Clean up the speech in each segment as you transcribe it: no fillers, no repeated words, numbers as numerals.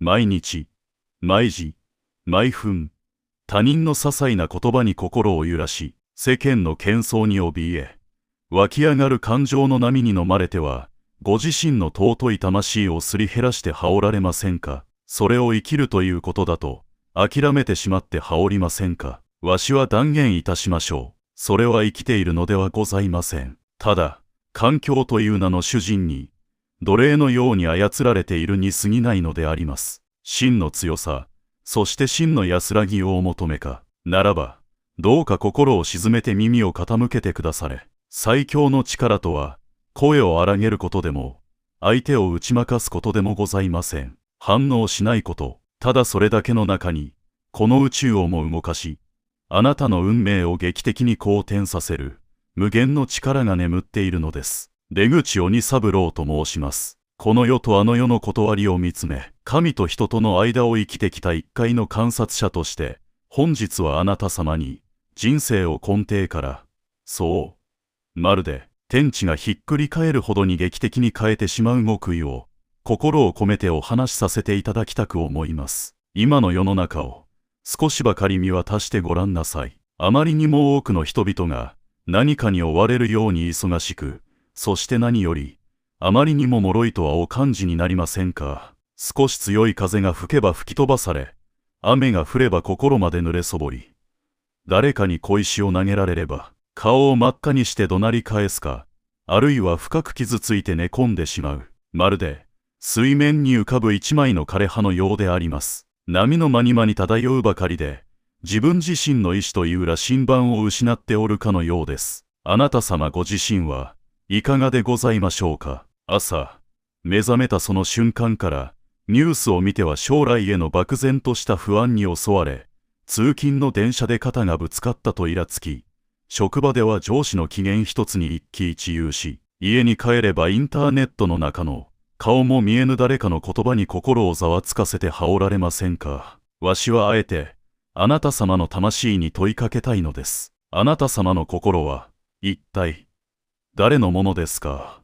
毎日、毎時、毎分、他人の些細な言葉に心を揺らし、世間の喧騒に怯え、湧き上がる感情の波に飲まれては、ご自身の尊い魂をすり減らして羽織られませんか。それを生きるということだと、諦めてしまって羽織りませんか。わしは断言いたしましょう。それは生きているのではございません。ただ、環境という名の主人に、奴隷のように操られているに過ぎないのであります。真の強さ、そして真の安らぎをお求めか。ならば、どうか心を静めて耳を傾けてくだされ。最強の力とは、声を荒げることでも、相手を打ち負かすことでもございません。反応しないこと、ただそれだけの中に、この宇宙をも動かし、あなたの運命を劇的に好転させる、無限の力が眠っているのです。出口鬼三郎と申します。この世とあの世の断りを見つめ、神と人との間を生きてきた一回の観察者として、本日はあなた様に、人生を根底から、そう、まるで、天地がひっくり返るほどに劇的に変えてしまう極意を、心を込めてお話しさせていただきたく思います。今の世の中を、少しばかり見渡してごらんなさい。あまりにも多くの人々が、何かに追われるように忙しく、そして何より、あまりにも脆いとはお感じになりませんか。少し強い風が吹けば吹き飛ばされ、雨が降れば心まで濡れそぼり、誰かに小石を投げられれば、顔を真っ赤にして怒鳴り返すか、あるいは深く傷ついて寝込んでしまう。まるで、水面に浮かぶ一枚の枯葉のようであります。波の間に間に漂うばかりで、自分自身の意志という羅針盤を失っておるかのようです。あなた様ご自身はいかがでございましょうか。朝、目覚めたその瞬間から、ニュースを見ては将来への漠然とした不安に襲われ、通勤の電車で肩がぶつかったとイラつき、職場では上司の機嫌一つに一喜一憂し、家に帰ればインターネットの中の顔も見えぬ誰かの言葉に心をざわつかせて羽織られませんか。わしはあえて、あなた様の魂に問いかけたいのです。あなた様の心は、一体、誰のものですか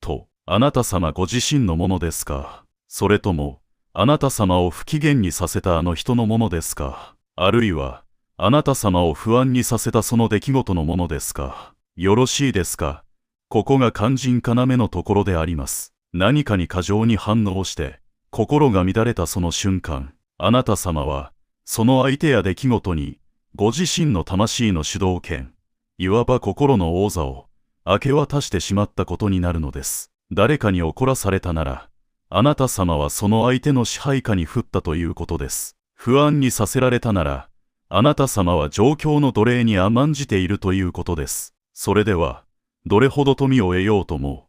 と、あなた様ご自身のものですか、それとも、あなた様を不機嫌にさせたあの人のものですか、あるいは、あなた様を不安にさせたその出来事のものですか。よろしいですか。ここが肝心要のところであります。何かに過剰に反応して、心が乱れたその瞬間、あなた様は、その相手や出来事に、ご自身の魂の主導権、いわば心の王座を、明け渡してしまったことになるのです。誰かに怒らされたなら、あなた様はその相手の支配下に降ったということです。不安にさせられたなら、あなた様は状況の奴隷に甘んじているということです。それでは、どれほど富を得ようとも、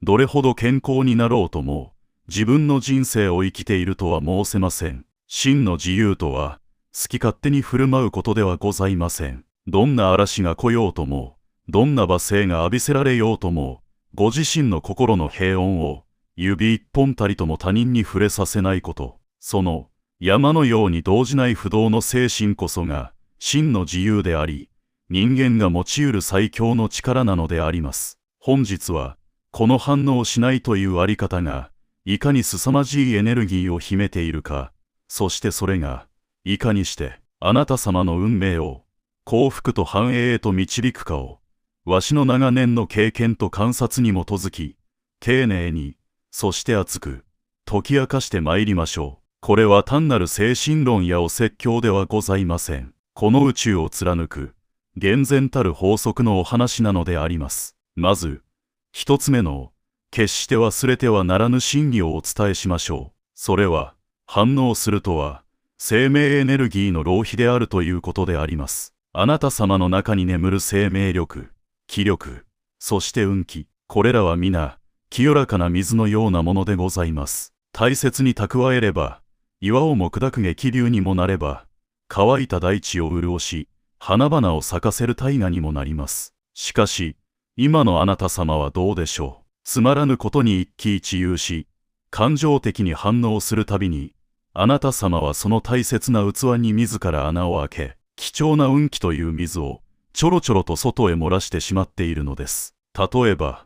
どれほど健康になろうとも、自分の人生を生きているとは申せません。真の自由とは、好き勝手に振る舞うことではございません。どんな嵐が来ようとも、どんな罵声が浴びせられようとも、ご自身の心の平穏を、指一本たりとも他人に触れさせないこと、その、山のように動じない不動の精神こそが、真の自由であり、人間が持ち得る最強の力なのであります。本日は、この反応しないというあり方が、いかに凄まじいエネルギーを秘めているか、そしてそれが、いかにして、あなた様の運命を、幸福と繁栄へと導くかを、わしの長年の経験と観察に基づき、丁寧に、そして熱く、解き明かしてまいりましょう。これは単なる精神論やお説教ではございません。この宇宙を貫く、厳然たる法則のお話なのであります。まず、一つ目の、決して忘れてはならぬ真理をお伝えしましょう。それは、反応するとは、生命エネルギーの浪費であるということであります。あなた様の中に眠る生命力、気力、そして運気、これらは皆、清らかな水のようなものでございます。大切に蓄えれば、岩をも砕く激流にもなれば、乾いた大地を潤し、花々を咲かせる大河にもなります。しかし、今のあなた様はどうでしょう。つまらぬことに一喜一憂し、感情的に反応するたびに、あなた様はその大切な器に自ら穴を開け、貴重な運気という水を、ちょろちょろと外へ漏らしてしまっているのです。例えば、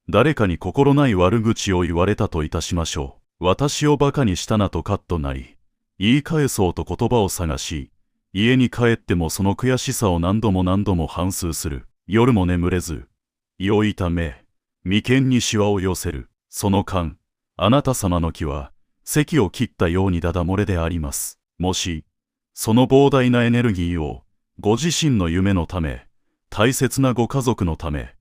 誰かに心ない悪口を言われたといたしましょう。私をバカにしたなとカッとなり、言い返そうと言葉を探し、家に帰ってもその悔しさを何度も何度も反芻する。夜も眠れず、胃を痛め、眉間にシワを寄せる。その間、あなた様の気は、堰を切ったようにダダ漏れであります。もし、その膨大なエネルギーを、ご自身の夢のため、大切なご家族のため、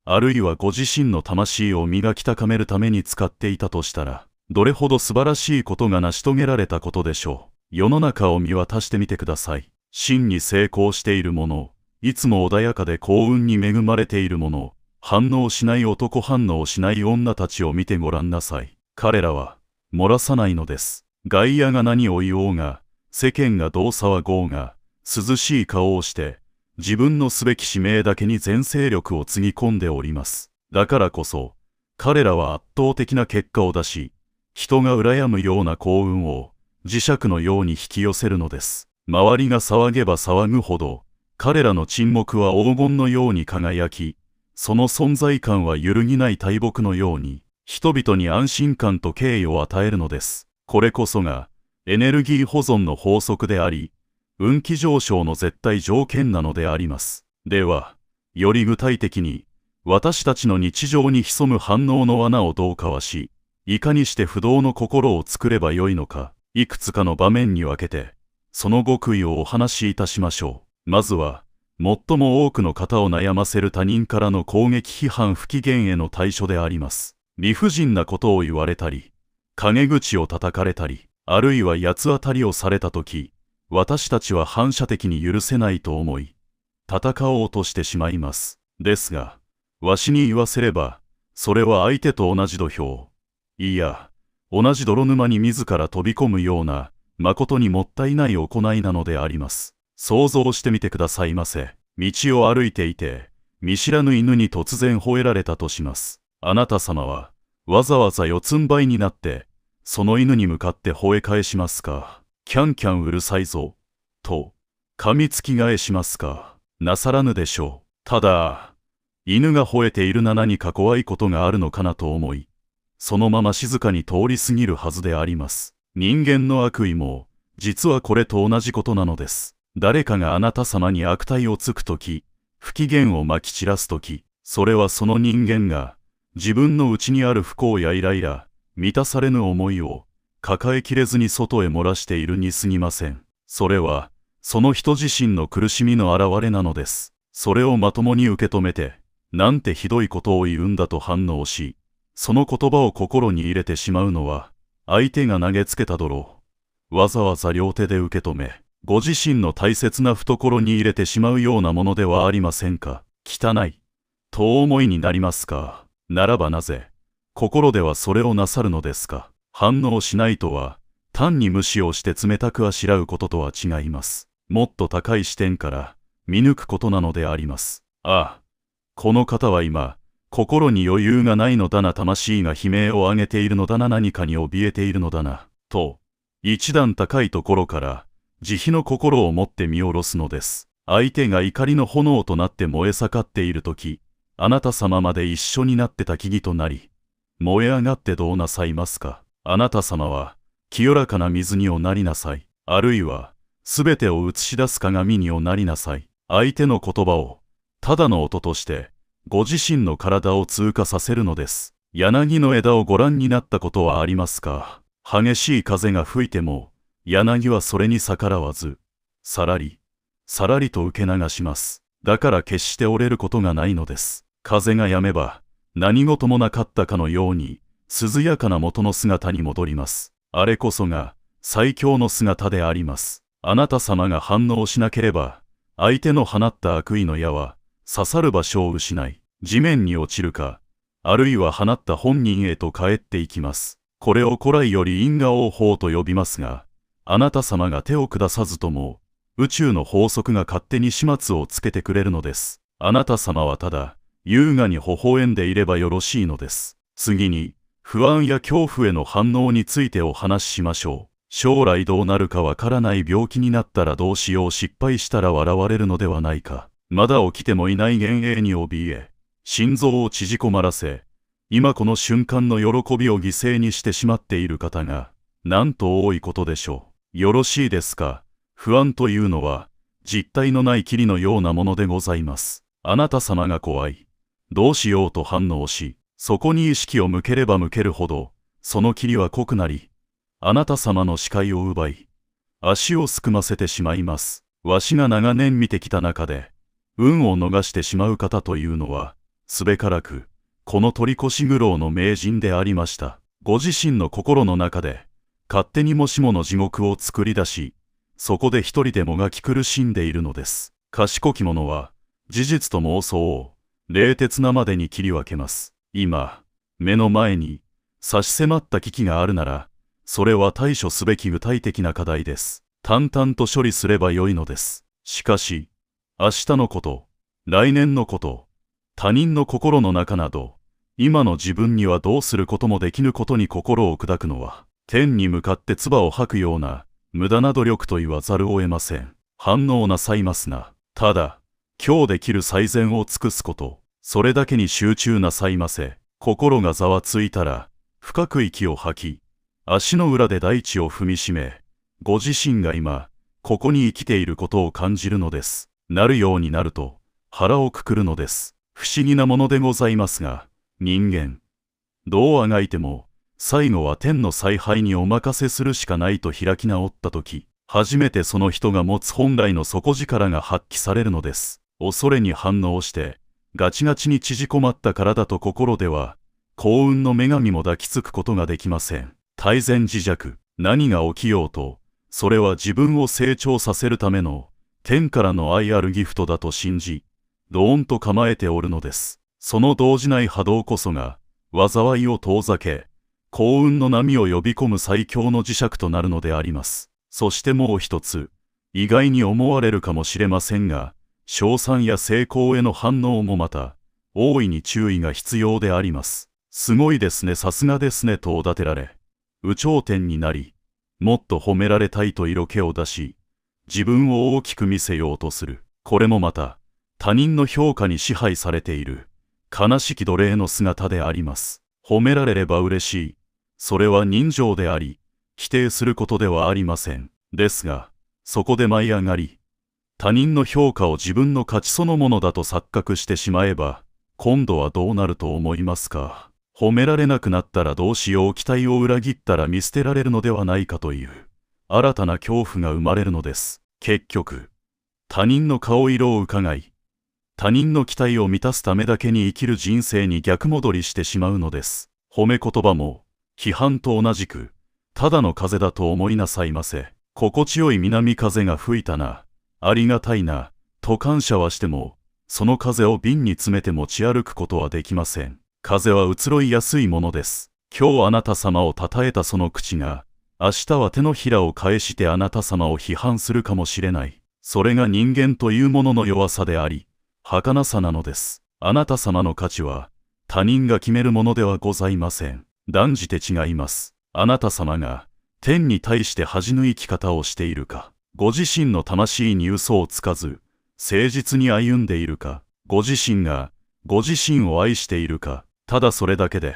あるいはご自身の魂を磨き高めるために使っていたとしたら、どれほど素晴らしいことが成し遂げられたことでしょう。世の中を見渡してみてください。真に成功している者、いつも穏やかで幸運に恵まれている者、反応しない男、反応しない女たちを見てごらんなさい。彼らは、漏らさないのです。外野が何を言おうが、世間がどう騒ごうが、涼しい顔をして、自分のすべき使命だけに全精力をつぎ込んでおります。だからこそ、彼らは圧倒的な結果を出し、人が羨むような幸運を磁石のように引き寄せるのです。周りが騒げば騒ぐほど、彼らの沈黙は黄金のように輝き、その存在感は揺るぎない大木のように、人々に安心感と敬意を与えるのです。これこそが、エネルギー保存の法則であり、運気上昇の絶対条件なのであります。では、より具体的に、私たちの日常に潜む反応の罠をどうかわし、いかにして不動の心を作ればよいのか、いくつかの場面に分けて、その極意をお話しいたしましょう。まずは、最も多くの方を悩ませる他人からの攻撃批判不機嫌への対処であります。理不尽なことを言われたり、陰口を叩かれたり、あるいは八つ当たりをされたとき、私たちは反射的に許せないと思い、戦おうとしてしまいます。ですが、わしに言わせれば、それは相手と同じ土俵、いや、同じ泥沼に自ら飛び込むような、誠にもったいない行いなのであります。想像してみてくださいませ。道を歩いていて、見知らぬ犬に突然吠えられたとします。あなた様は、わざわざ四つん這いになって、その犬に向かって吠え返しますか。キャンキャンうるさいぞ、と、噛みつき返しますか。なさらぬでしょう。ただ、犬が吠えているな何か怖いことがあるのかなと思い、そのまま静かに通り過ぎるはずであります。人間の悪意も、実はこれと同じことなのです。誰かがあなた様に悪態をつくとき、不機嫌をまき散らすとき、それはその人間が、自分の内にある不幸やイライラ、満たされぬ思いを、抱えきれずに外へ漏らしているに過ぎません。それは、その人自身の苦しみの表れなのです。それをまともに受け止めて、なんてひどいことを言うんだと反応し、その言葉を心に入れてしまうのは、相手が投げつけた泥を、わざわざ両手で受け止め、ご自身の大切な懐に入れてしまうようなものではありませんか。汚い、とお思いになりますか。ならばなぜ、心ではそれをなさるのですか。反応しないとは、単に無視をして冷たくあしらうこととは違います。もっと高い視点から、見抜くことなのであります。ああ、この方は今、心に余裕がないのだな、魂が悲鳴を上げているのだな、何かに怯えているのだな、と、一段高いところから、慈悲の心を持って見下ろすのです。相手が怒りの炎となって燃え盛っているとき、あなた様まで一緒になって焚き木となり、燃え上がってどうなさいますか。あなた様は、清らかな水におなりなさい。あるいは、すべてを映し出す鏡におなりなさい。相手の言葉を、ただの音として、ご自身の体を通過させるのです。柳の枝をご覧になったことはありますか。激しい風が吹いても、柳はそれに逆らわず、さらり、さらりと受け流します。だから決して折れることがないのです。風が止めば、何事もなかったかのように、涼やかな元の姿に戻ります。あれこそが、最強の姿であります。あなた様が反応しなければ、相手の放った悪意の矢は、刺さる場所を失い、地面に落ちるか、あるいは放った本人へと帰っていきます。これを古来より因果応報と呼びますが、あなた様が手を下さずとも、宇宙の法則が勝手に始末をつけてくれるのです。あなた様はただ、優雅に微笑んでいればよろしいのです。次に、不安や恐怖への反応についてお話ししましょう。将来どうなるかわからない病気になったらどうしよう、失敗したら笑われるのではないか。まだ起きてもいない幻影に怯え、心臓を縮こまらせ、今この瞬間の喜びを犠牲にしてしまっている方が、なんと多いことでしょう。よろしいですか。不安というのは、実体のない霧のようなものでございます。あなた様が怖い、どうしようと反応し、そこに意識を向ければ向けるほど、その霧は濃くなり、あなた様の視界を奪い、足をすくませてしまいます。わしが長年見てきた中で、運を逃してしまう方というのは、すべからく、この取り越し苦労の名人でありました。ご自身の心の中で、勝手にもしもの地獄を作り出し、そこで一人でもがき苦しんでいるのです。賢き者は、事実と妄想を、冷徹なまでに切り分けます。今、目の前に、差し迫った危機があるなら、それは対処すべき具体的な課題です。淡々と処理すればよいのです。しかし、明日のこと、来年のこと、他人の心の中など、今の自分にはどうすることもできぬことに心を砕くのは、天に向かって唾を吐くような、無駄な努力と言わざるを得ません。反応なさいますな。ただ、今日できる最善を尽くすこと、それだけに集中なさいませ。心がざわついたら、深く息を吐き、足の裏で大地を踏みしめ、ご自身が今、ここに生きていることを感じるのです。なるようになると、腹をくくるのです。不思議なものでございますが、人間、どうあがいても、最後は天の采配にお任せするしかないと開き直ったとき、初めてその人が持つ本来の底力が発揮されるのです。恐れに反応して、ガチガチに縮こまった体と心では、幸運の女神も抱きつくことができません。泰然自若、何が起きようと、それは自分を成長させるための、天からの愛あるギフトだと信じ、どーんと構えておるのです。その動じない波動こそが、災いを遠ざけ、幸運の波を呼び込む最強の磁石となるのであります。そしてもう一つ、意外に思われるかもしれませんが、称賛や成功への反応もまた、大いに注意が必要であります。すごいですね、さすがですねとおだてられ、有頂天になり、もっと褒められたいと色気を出し、自分を大きく見せようとする。これもまた、他人の評価に支配されている、悲しき奴隷の姿であります。褒められれば嬉しい。それは人情であり、否定することではありません。ですが、そこで舞い上がり、他人の評価を自分の価値そのものだと錯覚してしまえば、今度はどうなると思いますか。褒められなくなったらどうしよう、期待を裏切ったら見捨てられるのではないかという、新たな恐怖が生まれるのです。結局、他人の顔色を伺い、他人の期待を満たすためだけに生きる人生に逆戻りしてしまうのです。褒め言葉も、批判と同じく、ただの風だと思いなさいませ。心地よい南風が吹いたな、ありがたいな、と感謝はしても、その風を瓶に詰めて持ち歩くことはできません。風は移ろいやすいものです。今日あなた様を称えたその口が、明日は手のひらを返してあなた様を批判するかもしれない。それが人間というものの弱さであり、儚さなのです。あなた様の価値は、他人が決めるものではございません。断じて違います。あなた様が、天に対して恥の生き方をしているか、ご自身の魂に嘘をつかず、誠実に歩んでいるか、ご自身が、ご自身を愛しているか、ただそれだけで、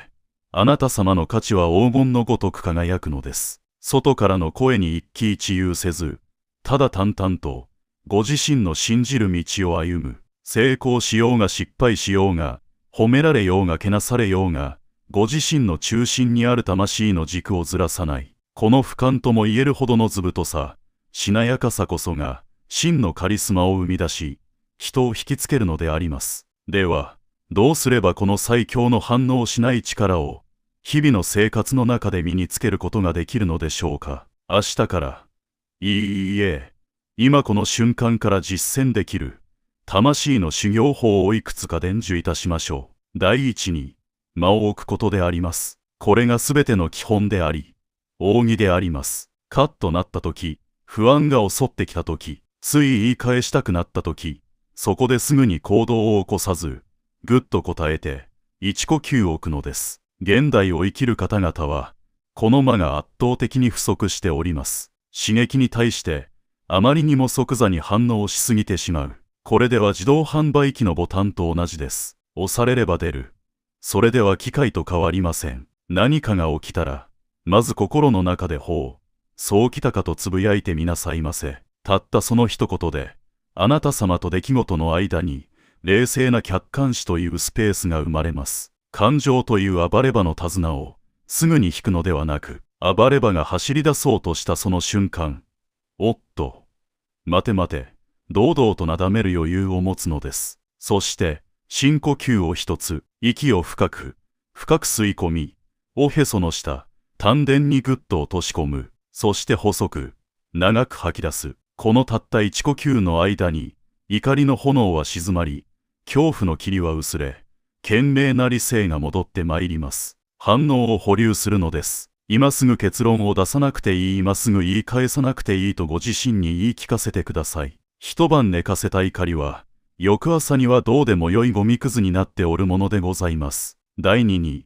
あなた様の価値は黄金のごとく輝くのです。外からの声に一喜一憂せず、ただ淡々と、ご自身の信じる道を歩む。成功しようが失敗しようが、褒められようがけなされようが、ご自身の中心にある魂の軸をずらさない。この俯瞰とも言えるほどの図太さ、しなやかさこそが、真のカリスマを生み出し、人を引きつけるのであります。では、どうすればこの最強の反応しない力を、日々の生活の中で身につけることができるのでしょうか。明日から、いいえ、今この瞬間から実践できる、魂の修行法をいくつか伝授いたしましょう。第一に、間を置くことであります。これがすべての基本であり、奥義であります。カッとなったとき、不安が襲ってきたとき、つい言い返したくなったとき、そこですぐに行動を起こさず、ぐっと答えて、一呼吸置くのです。現代を生きる方々は、この間が圧倒的に不足しております。刺激に対して、あまりにも即座に反応しすぎてしまう。これでは自動販売機のボタンと同じです。押されれば出る。それでは機械と変わりません。何かが起きたら、まず心の中でそうきたかとつぶやいてみなさいませ。たったその一言で、あなた様と出来事の間に、冷静な客観視というスペースが生まれます。感情という暴れ場の手綱を、すぐに引くのではなく、暴れ場が走り出そうとしたその瞬間、おっと、待て待て、堂々となだめる余裕を持つのです。そして、深呼吸を一つ、息を深く吸い込み、おへその下、丹田にぐっと落とし込む。そして細く、長く吐き出す。このたった一呼吸の間に、怒りの炎は静まり、恐怖の霧は薄れ、懸命な理性が戻ってまいります。反応を保留するのです。今すぐ結論を出さなくていい、今すぐ言い返さなくていいとご自身に言い聞かせてください。一晩寝かせた怒りは、翌朝にはどうでもよいゴミくずになっておるものでございます。第二に、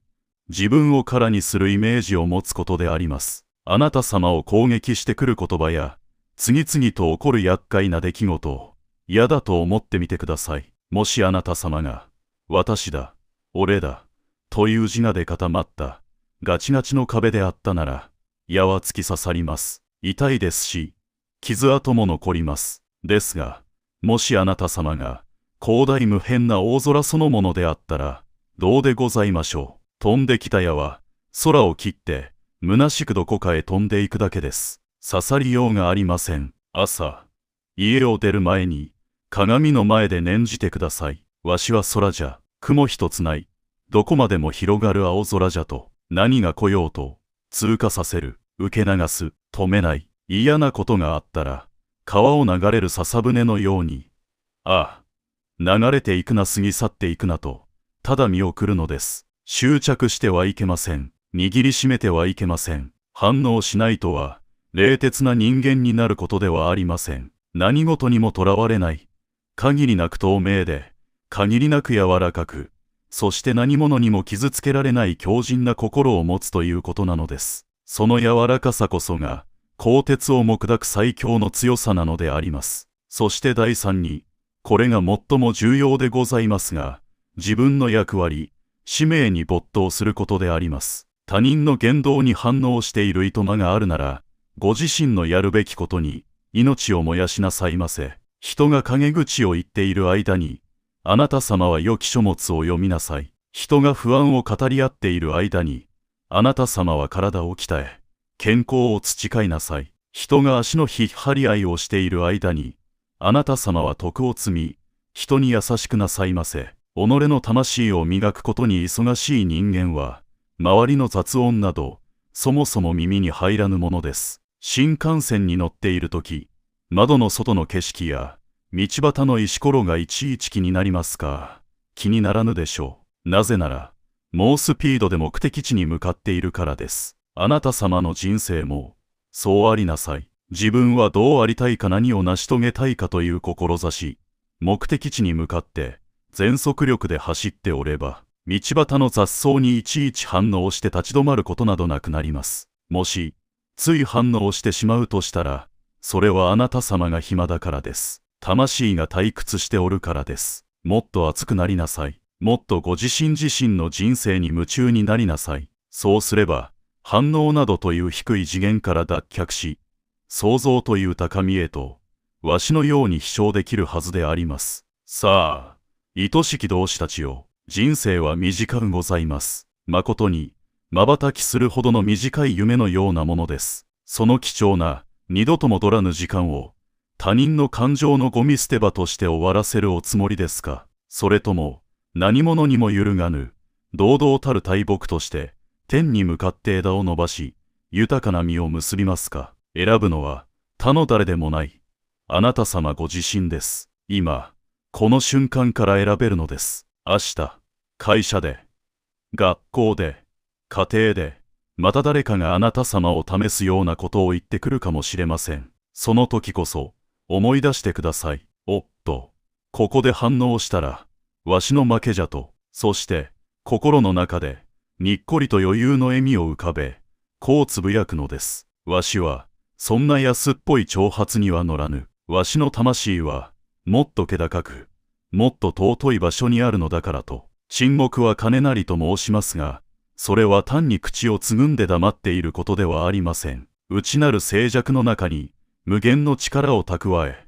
自分を空にするイメージを持つことであります。あなた様を攻撃してくる言葉や、次々と起こる厄介な出来事を、嫌だと思ってみてください。もしあなた様が、私だ、俺だ、という自我で固まった、ガチガチの壁であったなら、矢は突き刺さります。痛いですし、傷跡も残ります。ですが、もしあなた様が、広大無辺な大空そのものであったら、どうでございましょう。飛んできた矢は、空を切って、虚しくどこかへ飛んでいくだけです。刺さりようがありません。朝、家を出る前に、鏡の前で念じてください。わしは空じゃ、雲一つない。どこまでも広がる青空じゃと、何が来ようと、通過させる、受け流す、止めない。嫌なことがあったら、川を流れる笹舟のように、ああ、流れていくな、過ぎ去っていくなと、ただ見送るのです。執着してはいけません。握りしめてはいけません。反応しないとは、冷徹な人間になることではありません。何事にもとらわれない。限りなく透明で、限りなく柔らかく、そして何者にも傷つけられない強靭な心を持つということなのです。その柔らかさこそが、鋼鉄をも砕く最強の強さなのであります。そして第三に、これが最も重要でございますが、自分の役割、使命に没頭することであります。他人の言動に反応しているいとまがあるなら、ご自身のやるべきことに命を燃やしなさいませ。人が陰口を言っている間に、あなた様は良き書物を読みなさい。人が不安を語り合っている間に、あなた様は体を鍛え、健康を培いなさい。人が足の引っ張り合いをしている間に、あなた様は徳を積み、人に優しくなさいませ。己の魂を磨くことに忙しい人間は、周りの雑音など、そもそも耳に入らぬものです。新幹線に乗っているとき、窓の外の景色や、道端の石ころがいちいち気になりますか？気にならぬでしょう。なぜなら、猛スピードで目的地に向かっているからです。あなた様の人生も、そうありなさい。自分はどうありたいか、何を成し遂げたいかという志、目的地に向かって、全速力で走っておれば、道端の雑草にいちいち反応して立ち止まることなどなくなります。もし、つい反応してしまうとしたら、それはあなた様が暇だからです。魂が退屈しておるからです。もっと熱くなりなさい。もっとご自身自身の人生に夢中になりなさい。そうすれば、反応などという低い次元から脱却し、創造という高みへと、わしのように飛翔できるはずであります。さあ、愛しき同志たちよ。人生は短くございます。誠に、瞬きするほどの短い夢のようなものです。その貴重な、二度と戻らぬ時間を、他人の感情のゴミ捨て場として終わらせるおつもりですか？それとも、何者にも揺るがぬ、堂々たる大木として、天に向かって枝を伸ばし、豊かな実を結びますか？選ぶのは、他の誰でもない、あなた様ご自身です。今、この瞬間から選べるのです。明日、会社で、学校で、家庭で、また誰かがあなた様を試すようなことを言ってくるかもしれません。その時こそ、思い出してください。おっと、ここで反応したら、わしの負けじゃと。そして、心の中で、にっこりと余裕の笑みを浮かべ、こうつぶやくのです。わしは、そんな安っぽい挑発には乗らぬ。わしの魂は、もっと気高く、もっと尊い場所にあるのだからと。沈黙は金なりと申しますが、それは単に口をつぐんで黙っていることではありません。内なる静寂の中に無限の力を蓄え、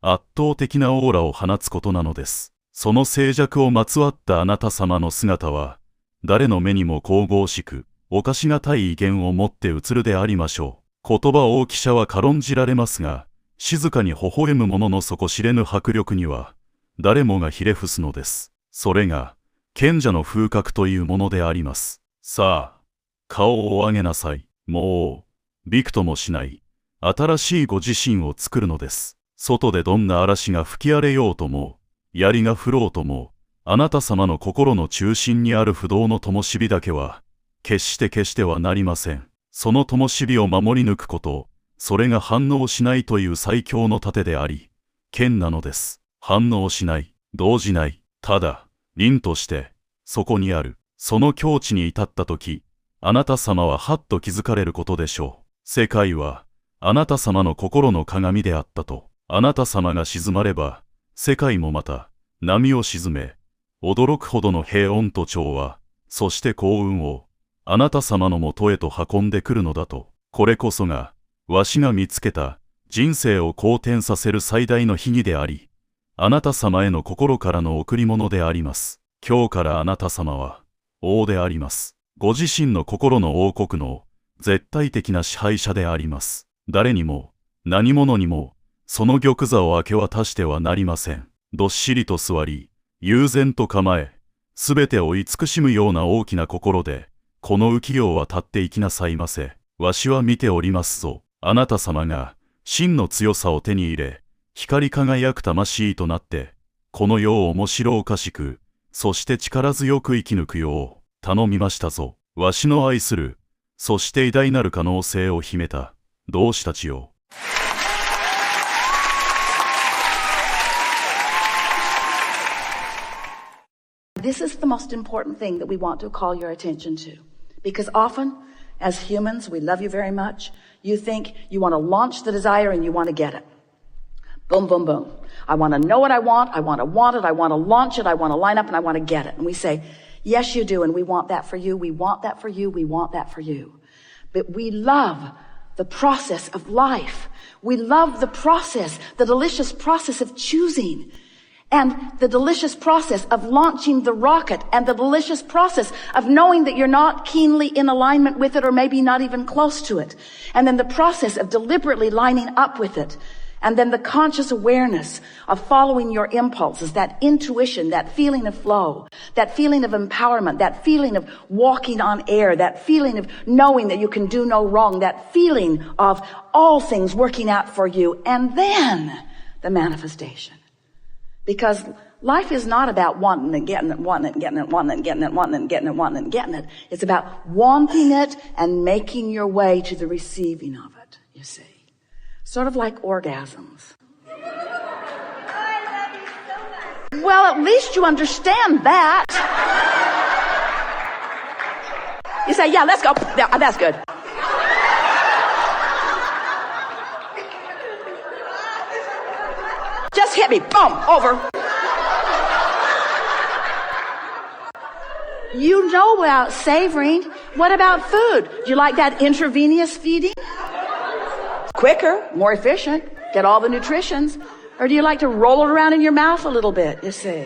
圧倒的なオーラを放つことなのです。その静寂をまつわったあなた様の姿は、誰の目にも神々しく、侵しがたい威厳を持って映るでありましょう。言葉大きさは軽んじられますが、静かに微笑む者の底知れぬ迫力には、誰もがひれ伏すのです。それが、賢者の風格というものであります。さあ、顔を上げなさい。もう、びくともしない、新しいご自身を作るのです。外でどんな嵐が吹き荒れようとも、槍が降ろうとも、あなた様の心の中心にある不動の灯火だけは、決して消してはなりません。その灯火を守り抜くこと、それが反応しないという最強の盾であり、剣なのです。反応しない、動じない、ただ、凛として、そこにある。その境地に至ったとき、あなた様ははっと気づかれることでしょう。世界は、あなた様の心の鏡であったと。あなた様が静まれば、世界もまた、波を沈め、驚くほどの平穏と調和、そして幸運を、あなた様のもとへと運んでくるのだと。これこそが、わしが見つけた、人生を好転させる最大の秘技であり、あなた様への心からの贈り物であります。今日からあなた様は、王であります。ご自身の心の王国の絶対的な支配者であります。誰にも何者にもその玉座を明け渡してはなりません。どっしりと座り、悠然と構え、すべてを慈しむような大きな心で、この浮世を渡っていきなさいませ。わしは見ておりますぞ。あなた様が真の強さを手に入れ、光り輝く魂となって、この世を面白おかしく、そして力強く生き抜くよう頼みましたぞ。わしの愛する、そして偉大なる可能性を秘めた同志たちよ。This is the most important thing that we want to call your attention to. Because often, as humans, we love you very much. You think you want to launch the desire and you want to get it. Boom, boom, boom. I want to know what I want it, I want to launch it, I want to line up, and I want to get it. And we say, yes, you do, and we want that for you, we want that for you, we want that for you. But we love the process of life. We love the process, the delicious process of choosing. And the delicious process of launching the rocket, and the delicious process of knowing that you're not keenly in alignment with it, or maybe not even close to it. And then the process of deliberately lining up with it. And then the conscious awareness of following your impulses, that intuition, that feeling of flow, that feeling of empowerment, that feeling of walking on air, that feeling of knowing that you can do no wrong, that feeling of all things working out for you, and then the manifestation. Because life is not about wanting and getting it, wanting and getting it, wanting and getting it, wanting and getting it, wanting and getting it. It's about wanting it and making your way to the receiving of it, you see. Sort of like orgasms. Well, at least you understand that. You say, yeah, let's go. Yeah, that's good. Just hit me. Boom. Over. You know about savoring. What about food? Do you like that intravenous feeding? Quicker, more efficient, get all the nutritions. Or do you like to roll it around in your mouth a little bit, you see?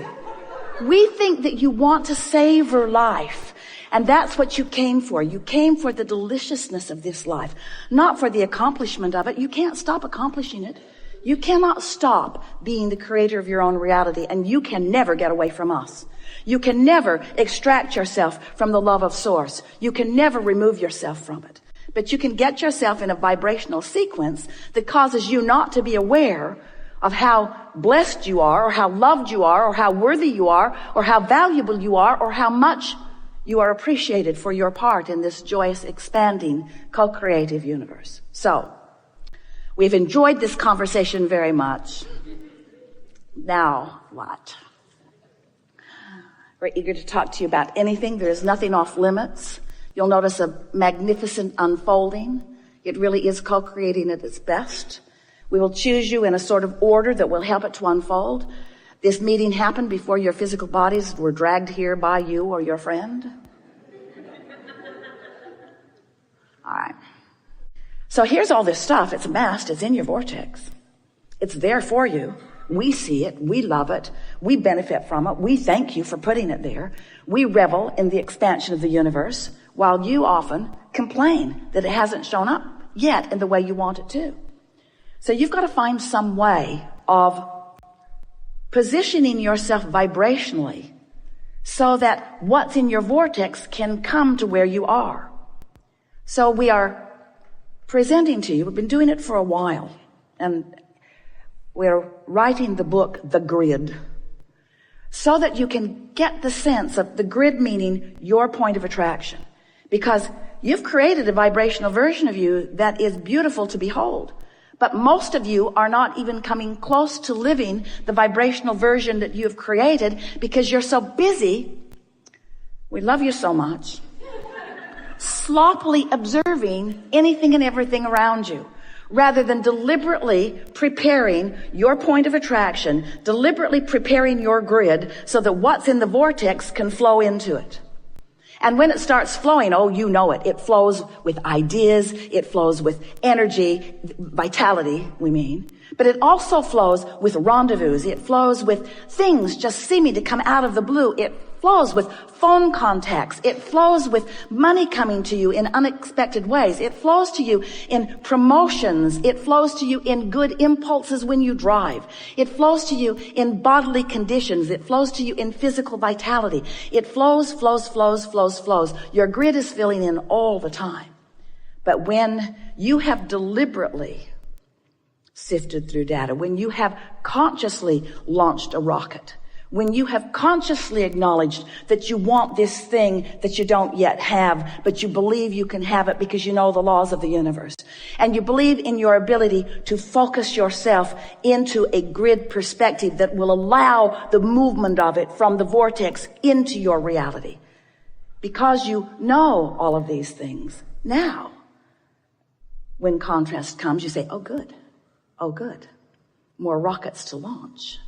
We think that you want to savor life. And that's what you came for. You came for the deliciousness of this life, not for the accomplishment of it. You can't stop accomplishing it. You cannot stop being the creator of your own reality, and you can never get away from us. You can never extract yourself from the love of Source. You can never remove yourself from it. But you can get yourself in a vibrational sequence that causes you not to be aware of how blessed you are, or how loved you are, or how worthy you are, or how valuable you are, or how much you are appreciated for your part in this joyous, expanding, co-creative universe. So, we've enjoyed this conversation very much. Now, what? We're eager to talk to you about anything. There is nothing off limits. You'll notice a magnificent unfolding. It really is co-creating at its best. We will choose you in a sort of order that will help it to unfold. This meeting happened before your physical bodies were dragged here by you or your friend? All right. So here's all this stuff. It's amassed. It's in your vortex. It's there for you. We see it. We love it. We benefit from it. We thank you for putting it there. We revel in the expansion of the universe, while you often complain that it hasn't shown up yet in the way you want it to. So you've got to find some way of positioning yourself vibrationally so that what's in your vortex can come to where you are. So we are presenting to you, we've been doing it for a while, and we're writing the book, The Grid, so that you can get the sense of the grid meaning your point of attraction. Because you've created a vibrational version of you that is beautiful to behold. But most of you are not even coming close to living the vibrational version that you've created because you're so busy. We love you so much. Sloppily observing anything and everything around you, rather than deliberately preparing your point of attraction, deliberately preparing your grid so that what's in the vortex can flow into it. And when it starts flowing, oh, you know it. It flows with ideas. It flows with energy, vitality, we mean. But it also flows with rendezvous. It flows with things just seeming to come out of the blue. It flows with phone contacts. It flows with money coming to you in unexpected ways. It flows to you in promotions. It flows to you in good impulses when you drive. It flows to you in bodily conditions. It flows to you in physical vitality. It flows. Your grid is filling in all the time. But when you have deliberately sifted through data, when you have consciously launched a rocket, when you have consciously acknowledged that you want this thing that you don't yet have, but you believe you can have it because you know the laws of the universe, and you believe in your ability to focus yourself into a grid perspective that will allow the movement of it from the vortex into your reality. Because you know all of these things, now, when contrast comes, you say, oh good, more rockets to launch.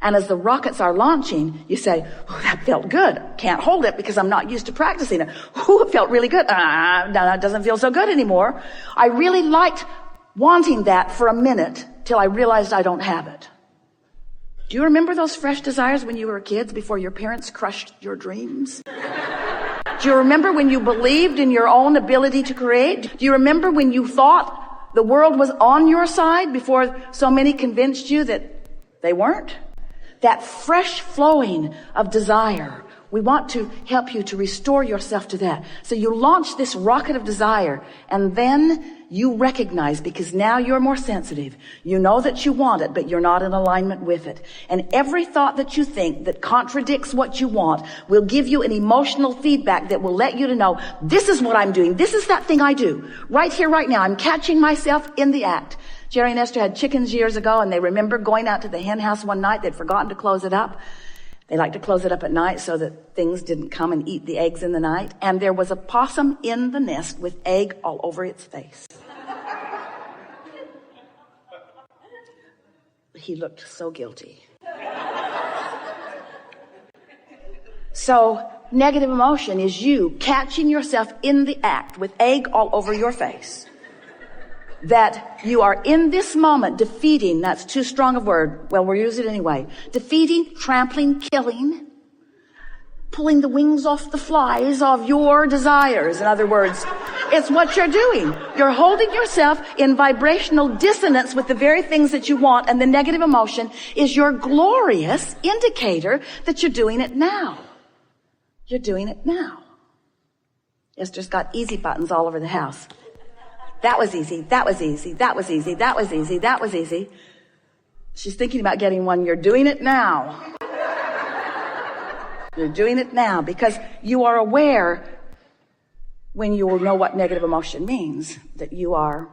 And as the rockets are launching, you say, oh, that felt good. Can't hold it because I'm not used to practicing it. Oh, it felt really good. No, that doesn't feel so good anymore. I really liked wanting that for a minute till I realized I don't have it. Do you remember those fresh desires when you were kids before your parents crushed your dreams? Do you remember when you believed in your own ability to create? Do you remember when you thought the world was on your side before so many convinced you that they weren't? That fresh flowing of desire. We want to help you to restore yourself to that. So you launch this rocket of desire, and then you recognize, because now you're more sensitive. You know that you want it, but you're not in alignment with it. And every thought that you think that contradicts what you want will give you an emotional feedback that will let you to know, this is what I'm doing. This is that thing I do. Right here, right now. I'm catching myself in the act. Jerry and Esther had chickens years ago, and they remember going out to the hen house one night. They'd forgotten to close it up. They like to close it up at night so that things didn't come and eat the eggs in the night. And there was a possum in the nest with egg all over its face. He looked so guilty. So negative emotion is you catching yourself in the act with egg all over your face. That you are in this moment defeating, that's too strong a word, well, we'll use it anyway, defeating, trampling, killing, pulling the wings off the flies of your desires. In other words, it's what you're doing. You're holding yourself in vibrational dissonance with the very things that you want, and the negative emotion is your glorious indicator that you're doing it now. You're doing it now. Esther's got easy buttons all over the house. That was easy. That was easy. That was easy. That was easy. That was easy. She's thinking about getting one. You're doing it now. You're doing it now because you are aware when you will know what negative emotion means, that you are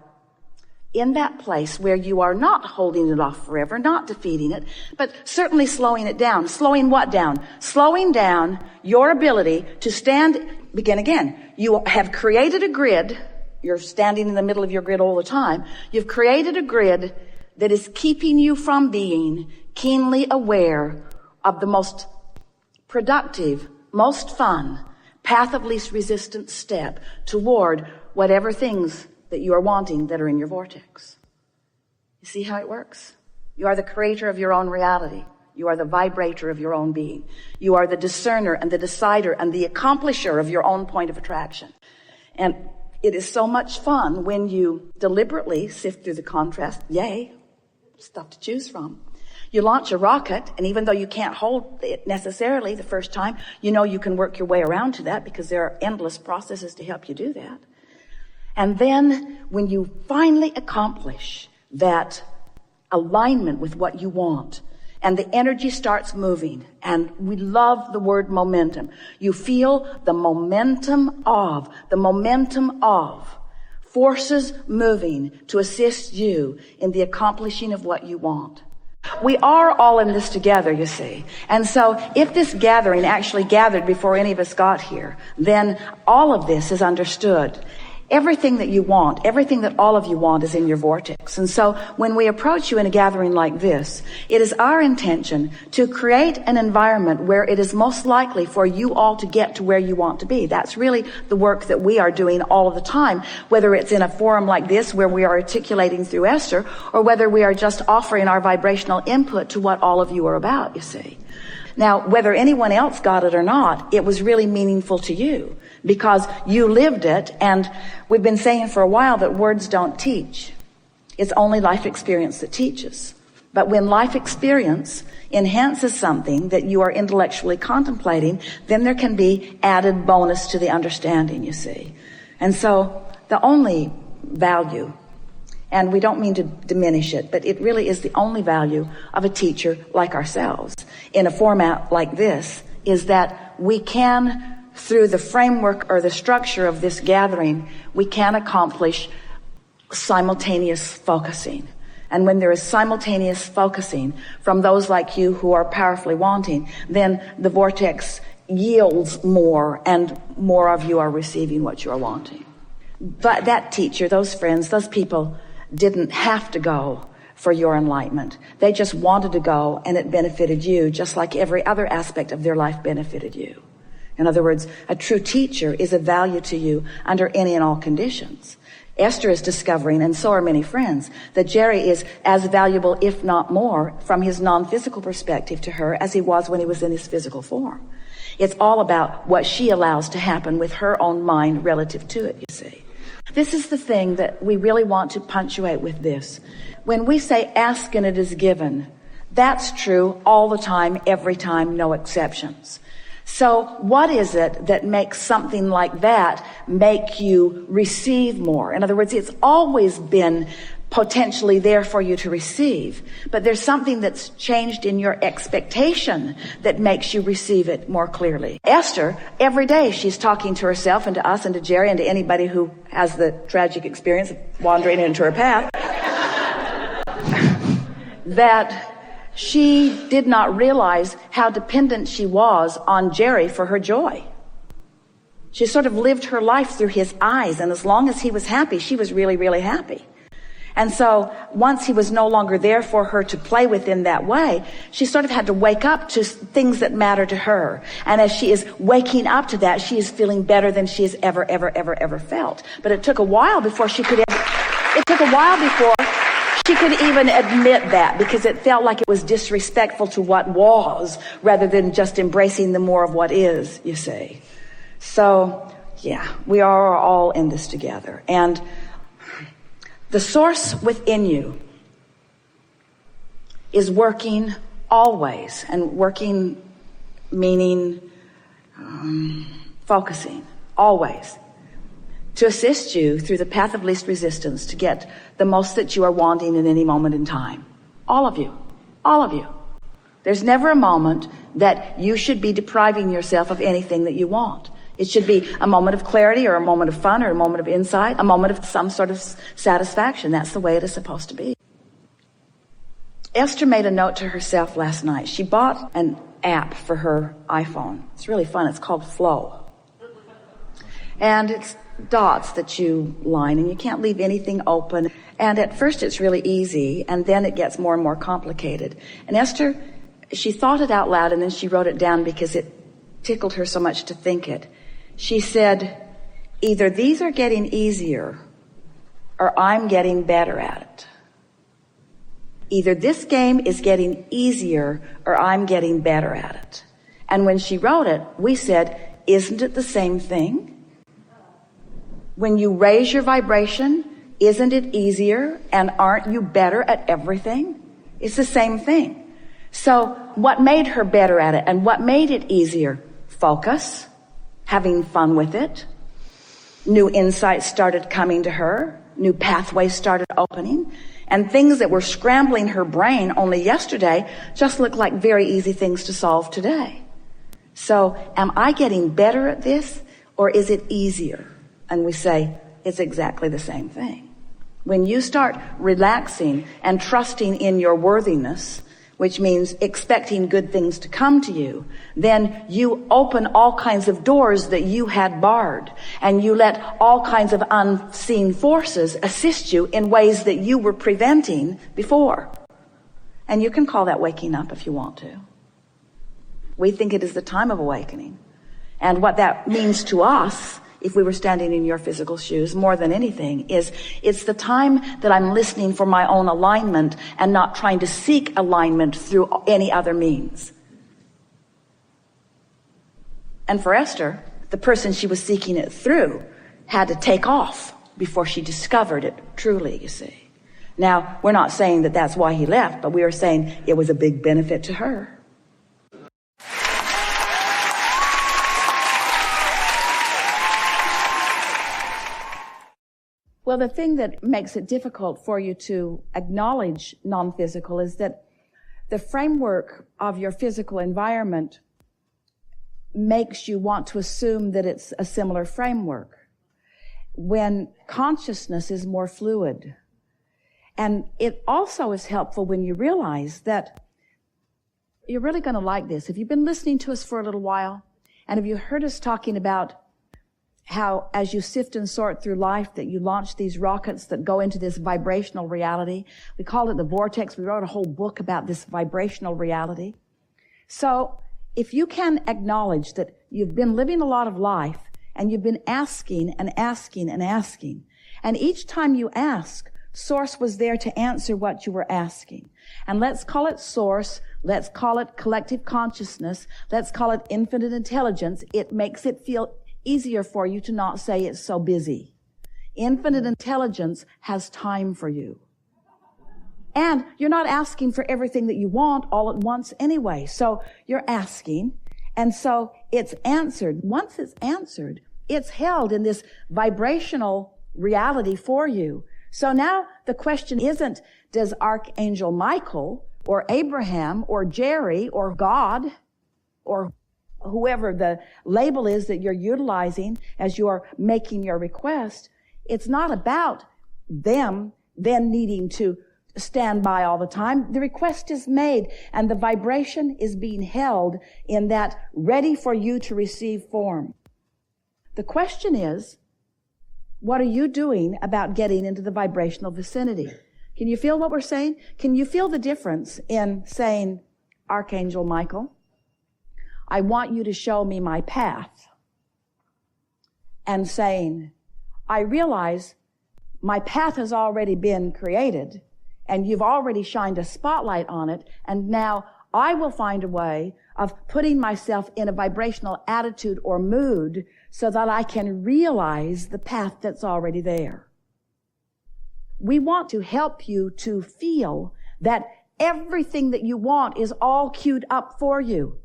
in that place where you are not holding it off forever, not defeating it, but certainly slowing it down. Slowing what down? Slowing down your ability to stand, begin again. You have created a grid. You're standing in the middle of your grid all the time. You've created a grid that is keeping you from being keenly aware of the most productive, most fun, path of least resistance step toward whatever things that you are wanting that are in your vortex. You see how it works? You are the creator of your own reality. You are the vibrator of your own being. You are the discerner and the decider and the accomplisher of your own point of attraction. And it is so much fun when you deliberately sift through the contrast. Yay, stuff to choose from. You launch a rocket, and even though you can't hold it necessarily the first time, you know you can work your way around to that because there are endless processes to help you do that. And then when you finally accomplish that alignment with what you want, and the energy starts moving, and we love the word momentum. You feel the momentum of forces moving to assist you in the accomplishing of what you want. We are all in this together, you see. And so if this gathering actually gathered before any of us got here, then all of this is understood. Everything that you want, everything that all of you want is in your vortex. And so when we approach you in a gathering like this, it is our intention to create an environment where it is most likely for you all to get to where you want to be. That's really the work that we are doing all of the time, whether it's in a forum like this where we are articulating through Esther, or whether we are just offering our vibrational input to what all of you are about, you see. Now, whether anyone else got it or not, it was really meaningful to you because you lived it, and we've been saying for a while that words don't teach. It's only life experience that teaches. But when life experience enhances something that you are intellectually contemplating, then there can be added bonus to the understanding, you see. And so the only value, and we don't mean to diminish it, but it really is the only value of a teacher like ourselves in a format like this, is that we can, through the framework or the structure of this gathering, we can accomplish simultaneous focusing. And when there is simultaneous focusing from those like you who are powerfully wanting, then the vortex yields more, and more of you are receiving what you are wanting. But that teacher, those friends, those people didn't have to go for your enlightenment. They just wanted to go, and it benefited you just like every other aspect of their life benefited you. In other words, a true teacher is of value to you under any and all conditions. Esther is discovering, and so are many friends, that Jerry is as valuable, if not more, from his non-physical perspective to her as he was when he was in his physical form. It's all about what she allows to happen with her own mind relative to it, you see. This is the thing that we really want to punctuate with this. When we say ask and it is given, that's true all the time, every time, no exceptions. So what is it that makes something like that make you receive more? In other words, it's always been potentially there for you to receive, but there's something that's changed in your expectation that makes you receive it more clearly. Esther, every day she's talking to herself and to us and to Jerry and to anybody who has the tragic experience of wandering into her path, that she did not realize how dependent she was on Jerry for her joy. She sort of lived her life through his eyes, and as long as he was happy, she was really, really happy. And so once he was no longer there for her to play with in that way, she sort of had to wake up to things that matter to her. And as she is waking up to that, she is feeling better than she has ever felt. But it took a while before she could even admit that, because it felt like it was disrespectful to what was rather than just embracing the more of what is, you see. So, yeah, we are all in this together. And the source within you is working always, and working meaning focusing always, to assist you through the path of least resistance to get the most that you are wanting in any moment in time. All of you. All of you. There's never a moment that you should be depriving yourself of anything that you want. It should be a moment of clarity, or a moment of fun, or a moment of insight, a moment of some sort of satisfaction. That's the way it is supposed to be. Esther made a note to herself last night. She bought an app for her iPhone. It's really fun. It's called Flow. And it's dots that you line, and you can't leave anything open. And at first it's really easy, and then it gets more and more complicated. And Esther, she thought it out loud, and then she wrote it down because it tickled her so much to think it. She said, either these are getting easier, or I'm getting better at it. Either this game is getting easier, or I'm getting better at it. And when she wrote it, we said, isn't it the same thing? When you raise your vibration, isn't it easier, and aren't you better at everything? It's the same thing. So what made her better at it, and what made it easier? Focus, having fun with it. New insights started coming to her. New pathways started opening. And things that were scrambling her brain only yesterday just look like very easy things to solve today. So am I getting better at this, or is it easier? And we say, it's exactly the same thing. When you start relaxing and trusting in your worthiness, which means expecting good things to come to you, then you open all kinds of doors that you had barred, and you let all kinds of unseen forces assist you in ways that you were preventing before. And you can call that waking up if you want to. We think it is the time of awakening. And what that means to us, if we were standing in your physical shoes, more than anything, is it's the time that I'm listening for my own alignment and not trying to seek alignment through any other means. And for Esther, the person she was seeking it through had to take off before she discovered it truly, you see. Now, we're not saying that that's why he left, but we are saying it was a big benefit to her. Well, the thing that makes it difficult for you to acknowledge non-physical is that the framework of your physical environment makes you want to assume that it's a similar framework, when consciousness is more fluid. And it also is helpful when you realize that you're really going to like this. If you've been listening to us for a little while, and if you heard us talking about how as you sift and sort through life that you launch these rockets that go into this vibrational reality. We call it the vortex. We wrote a whole book about this vibrational reality. So if you can acknowledge that you've been living a lot of life and you've been asking and asking and asking, and each time you ask, Source was there to answer what you were asking. And let's call it Source. Let's call it collective consciousness. Let's call it infinite intelligence. It makes it feel easier for you to not say it's so busy. Infinite intelligence has time for you. And you're not asking for everything that you want all at once anyway. So you're asking, and so it's answered. Once it's answered, it's held in this vibrational reality for you. So now the question isn't, does Archangel Michael or Abraham or Jerry or God or whoever the label is that you're utilizing as you're making your request, it's not about them then needing to stand by all the time. The request is made and the vibration is being held in that ready for you to receive form. The question is, what are you doing about getting into the vibrational vicinity? Can you feel what we're saying? Can you feel the difference in saying, Archangel Michael, I want you to show me my path, and saying, I realize my path has already been created and you've already shined a spotlight on it, and now I will find a way of putting myself in a vibrational attitude or mood so that I can realize the path that's already there. We want to help you to feel that everything that you want is all queued up for you.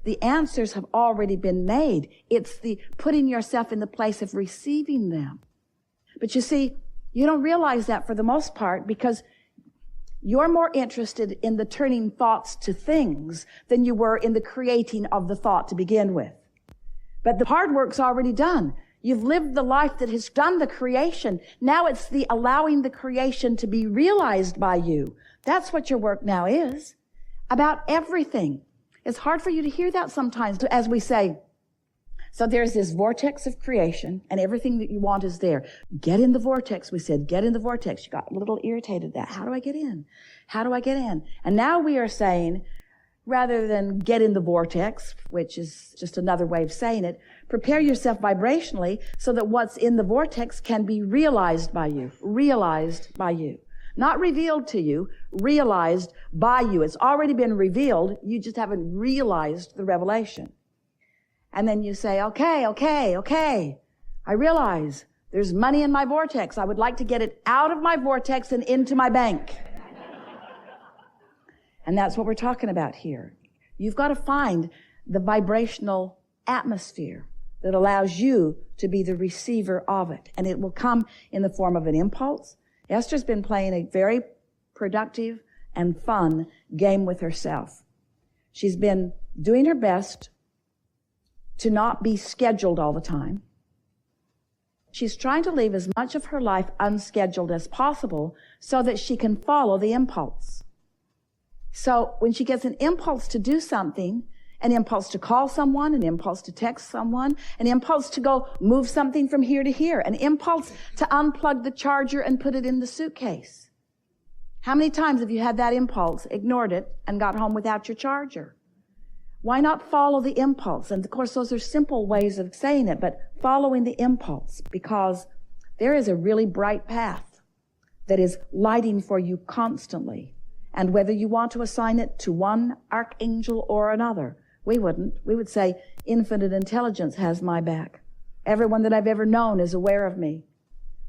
The answers have already been made. It's the putting yourself in the place of receiving them. But you see, you don't realize that for the most part because you're more interested in the turning thoughts to things than you were in the creating of the thought to begin with. But the hard work's already done. You've lived the life that has done the creation. Now it's the allowing the creation to be realized by you. That's what your work now is. About everything. It's hard for you to hear that sometimes as we say, So there's this vortex of creation, and everything that you want is there. Get in the vortex, we said. Get in the vortex. You got a little irritated that. How do I get in? How do I get in? And now we are saying, rather than get in the vortex, which is just another way of saying it, prepare yourself vibrationally so that what's in the vortex can be realized by you. Realized by you. Not revealed to you, realized by you. It's already been revealed. You just haven't realized the revelation. And then you say, okay. I realize there's money in my vortex. I would like to get it out of my vortex and into my bank. And that's what we're talking about here. You've got to find the vibrational atmosphere that allows you to be the receiver of it. And it will come in the form of an impulse. Esther's been playing a very productive and fun game with herself. She's been doing her best to not be scheduled all the time. She's trying to leave as much of her life unscheduled as possible so that she can follow the impulse. So when she gets an impulse to do something, an impulse to call someone, an impulse to text someone, an impulse to go move something from here to here, an impulse to unplug the charger and put it in the suitcase. How many times have you had that impulse, ignored it, and got home without your charger? Why not follow the impulse? And of course, those are simple ways of saying it, but following the impulse, because there is a really bright path that is lighting for you constantly. And whether you want to assign it to one archangel or another, we wouldn't. We would say, infinite intelligence has my back. Everyone that I've ever known is aware of me.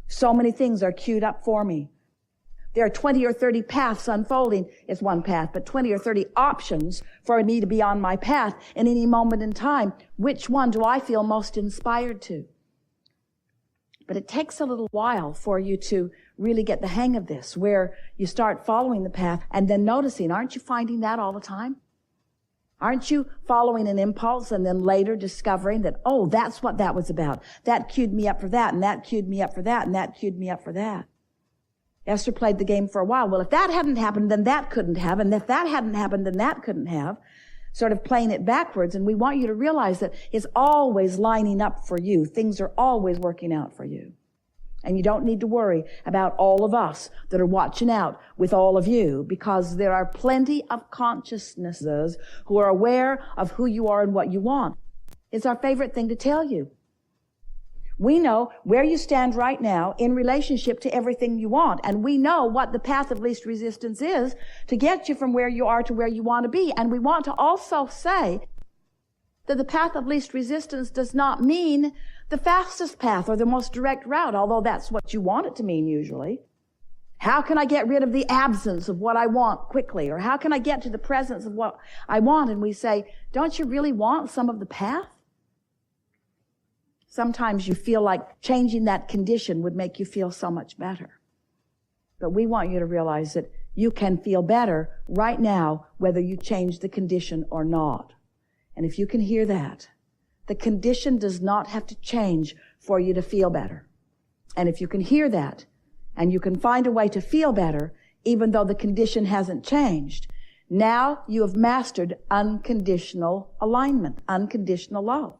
So many things are queued up for me. There are 20 or 30 paths unfolding. It's one path, but 20 or 30 options for me to be on my path in any moment in time. Which one do I feel most inspired to? But it takes a little while for you to really get the hang of this, where you start following the path and then noticing, aren't you finding that all the time? Aren't you following an impulse and then later discovering that, oh, that's what that was about. That queued me up for that, and that queued me up for that, and that queued me up for that. Esther played the game for a while. Well, if that hadn't happened, then that couldn't have. And if that hadn't happened, then that couldn't have. Sort of playing it backwards. And we want you to realize that it's always lining up for you. Things are always working out for you. And you don't need to worry about all of us that are watching out with all of you, because there are plenty of consciousnesses who are aware of who you are and what you want. It's our favorite thing to tell you. We know where you stand right now in relationship to everything you want. And we know what the path of least resistance is to get you from where you are to where you want to be. And we want to also say that the path of least resistance does not mean the fastest path or the most direct route, although that's what you want it to mean usually. How can I get rid of the absence of what I want quickly? Or how can I get to the presence of what I want? And we say, don't you really want some of the path? Sometimes you feel like changing that condition would make you feel so much better. But we want you to realize that you can feel better right now, whether you change the condition or not. And if you can hear that, the condition does not have to change for you to feel better. And if you can hear that, and you can find a way to feel better, even though the condition hasn't changed, now you have mastered unconditional alignment, unconditional love.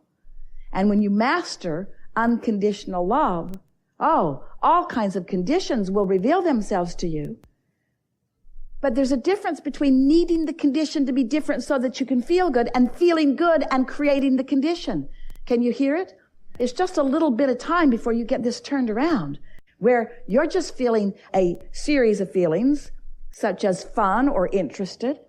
And when you master unconditional love, all kinds of conditions will reveal themselves to you. But there's a difference between needing the condition to be different so that you can feel good and feeling good and creating the condition. Can you hear it? It's just a little bit of time before you get this turned around, where you're just feeling a series of feelings, such as fun or interested.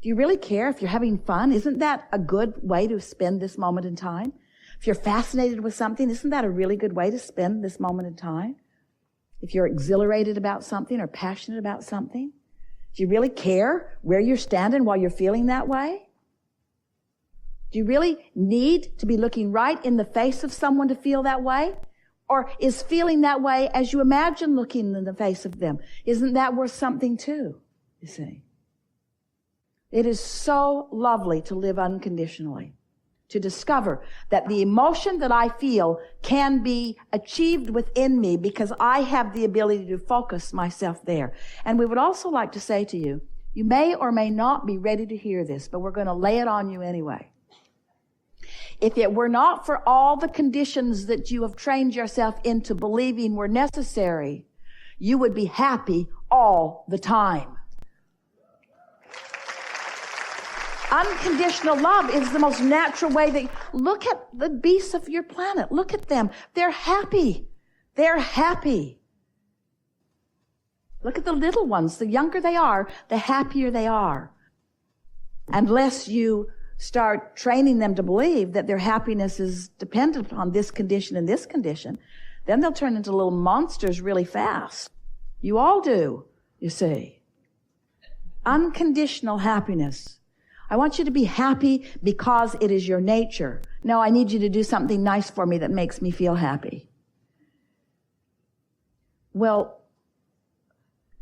Do you really care if you're having fun? Isn't that a good way to spend this moment in time? If you're fascinated with something, isn't that a really good way to spend this moment in time? If you're exhilarated about something or passionate about something, do you really care where you're standing while you're feeling that way? Do you really need to be looking right in the face of someone to feel that way? Or is feeling that way as you imagine looking in the face of them? Isn't that worth something too, you see? It is so lovely to live unconditionally, to discover that the emotion that I feel can be achieved within me because I have the ability to focus myself there. And we would also like to say to you, you may or may not be ready to hear this, but we're going to lay it on you anyway. If it were not for all the conditions that you have trained yourself into believing were necessary, you would be happy all the time. Unconditional love is the most natural way that, look at the beasts of your planet. Look at them. They're happy. They're happy. Look at the little ones. The younger they are, the happier they are. Unless you start training them to believe that their happiness is dependent upon this condition and this condition, then they'll turn into little monsters really fast. You all do, you see. Unconditional happiness. I want you to be happy because it is your nature. No, I need you to do something nice for me that makes me feel happy. Well,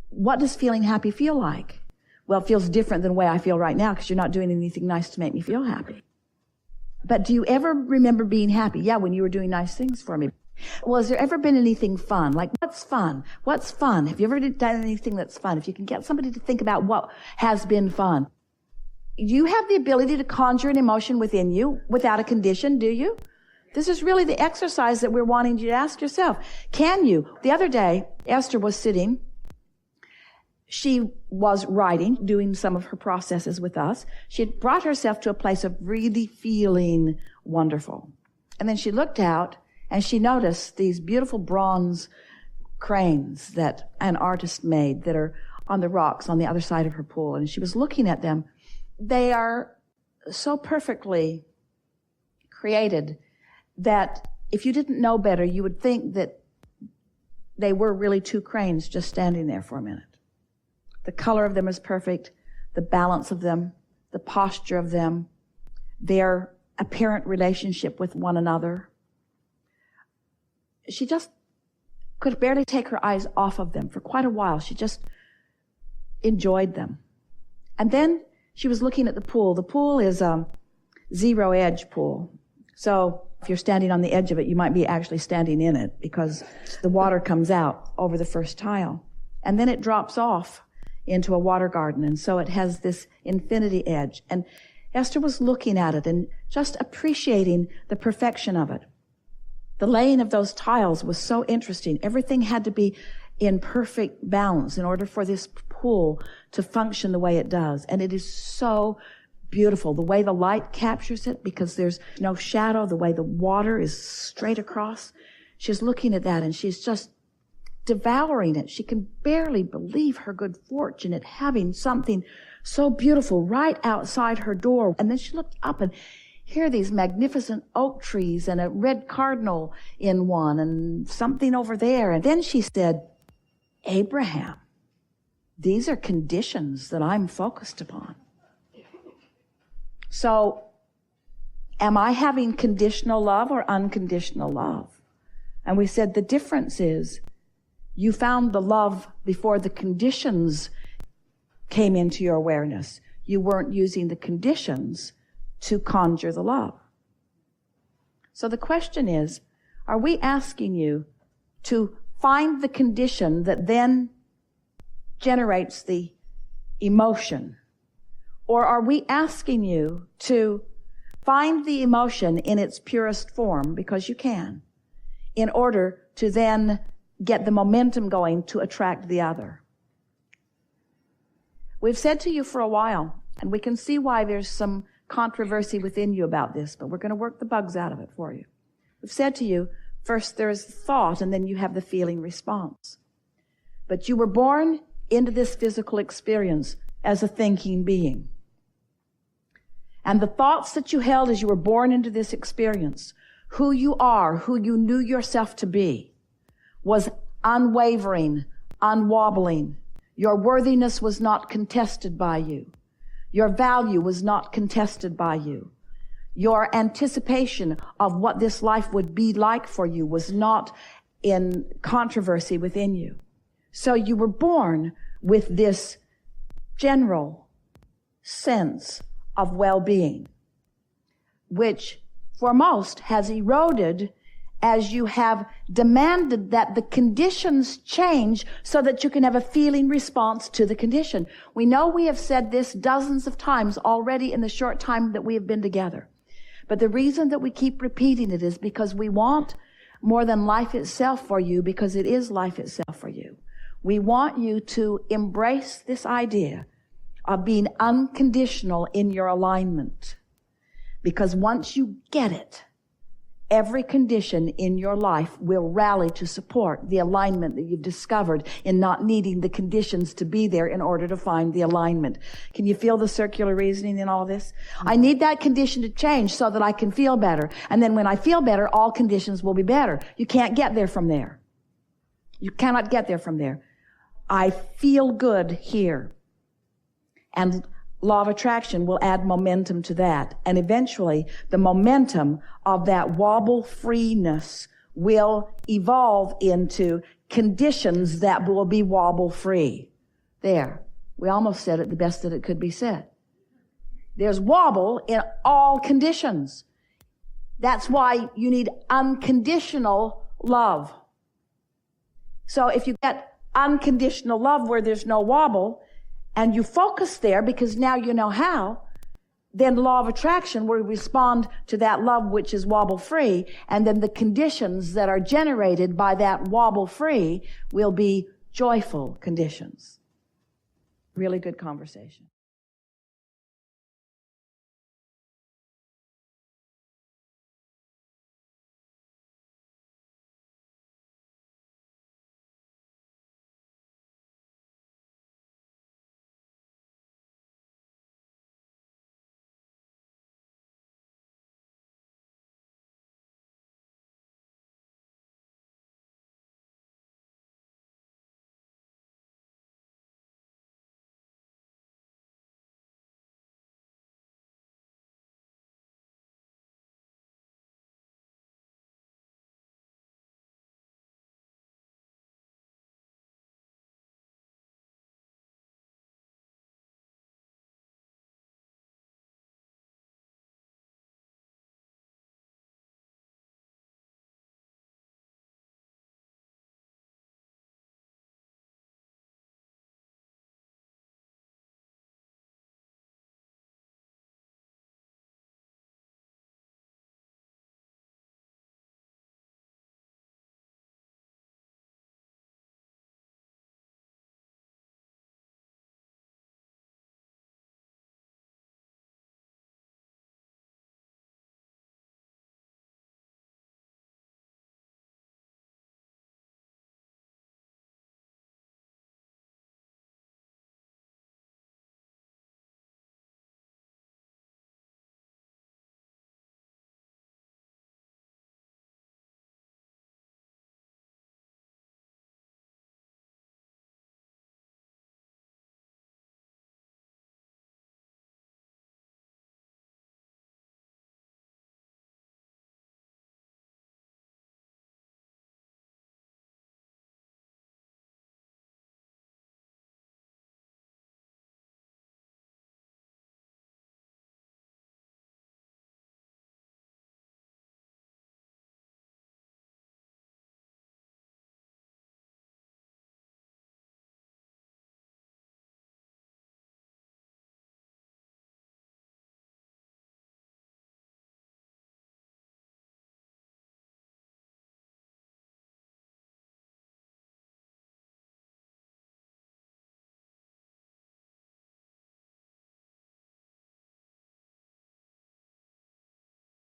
what does feeling happy feel like? Well, it feels different than the way I feel right now because you're not doing anything nice to make me feel happy. But do you ever remember being happy? Yeah, when you were doing nice things for me. Well, has there ever been anything fun? Like, what's fun? What's fun? Have you ever done anything that's fun? If you can get somebody to think about what has been fun. You have the ability to conjure an emotion within you without a condition, do you? This is really the exercise that we're wanting you to ask yourself. Can you? The other day, Esther was sitting. She was writing, doing some of her processes with us. She had brought herself to a place of really feeling wonderful. And then she looked out and she noticed these beautiful bronze cranes that an artist made that are on the rocks on the other side of her pool. And she was looking at them. They are so perfectly created that if you didn't know better, you would think that they were really two cranes just standing there for a minute. The color of them is perfect, the balance of them, the posture of them, their apparent relationship with one another. She just could barely take her eyes off of them for quite a while. She just enjoyed them. And then she was looking at the pool. The pool is a zero edge pool. So if you're standing on the edge of it, you might be actually standing in it because the water comes out over the first tile. And then it drops off into a water garden. And so it has this infinity edge. And Esther was looking at it and just appreciating the perfection of it. The laying of those tiles was so interesting. Everything had to be in perfect balance in order for this pool to function the way it does. And it is so beautiful. The way the light captures it, because there's no shadow, the way the water is straight across. She's looking at that and she's just devouring it. She can barely believe her good fortune at having something so beautiful right outside her door. And then she looked up and here are these magnificent oak trees and a red cardinal in one and something over there. And then she said, Abraham, these are conditions that I'm focused upon. So, am I having conditional love or unconditional love? And we said the difference is you found the love before the conditions came into your awareness. You weren't using the conditions to conjure the love. So the question is, are we asking you to find the condition that then generates the emotion? Or are we asking you to find the emotion in its purest form, because you can, in order to then get the momentum going to attract the other? We've said to you for a while, and we can see why there's some controversy within you about this, but we're going to work the bugs out of it for you. We've said to you, first there is the thought, and then you have the feeling response. But you were born into this physical experience as a thinking being. And the thoughts that you held as you were born into this experience, who you are, who you knew yourself to be, was unwavering, unwobbling. Your worthiness was not contested by you. Your value was not contested by you. Your anticipation of what this life would be like for you was not in controversy within you. So you were born with this general sense of well-being, which for most has eroded as you have demanded that the conditions change so that you can have a feeling response to the condition. We know we have said this dozens of times already in the short time that we have been together. But the reason that we keep repeating it is because we want more than life itself for you, because it is life itself for you. We want you to embrace this idea of being unconditional in your alignment. Because once you get it, every condition in your life will rally to support the alignment that you've discovered in not needing the conditions to be there in order to find the alignment. Can you feel the circular reasoning in all this? I need that condition to change so that I can feel better. And then when I feel better, all conditions will be better. You can't get there from there. You cannot get there from there. I feel good here. And law of attraction will add momentum to that. And eventually, the momentum of that wobble freeness will evolve into conditions that will be wobble free. There. We almost said it the best that it could be said. There's wobble in all conditions. That's why you need unconditional love. So if you get unconditional love where there's no wobble, and you focus there because now you know how, then law of attraction will respond to that love which is wobble-free, and then the conditions that are generated by that wobble-free will be joyful conditions. Really good conversation.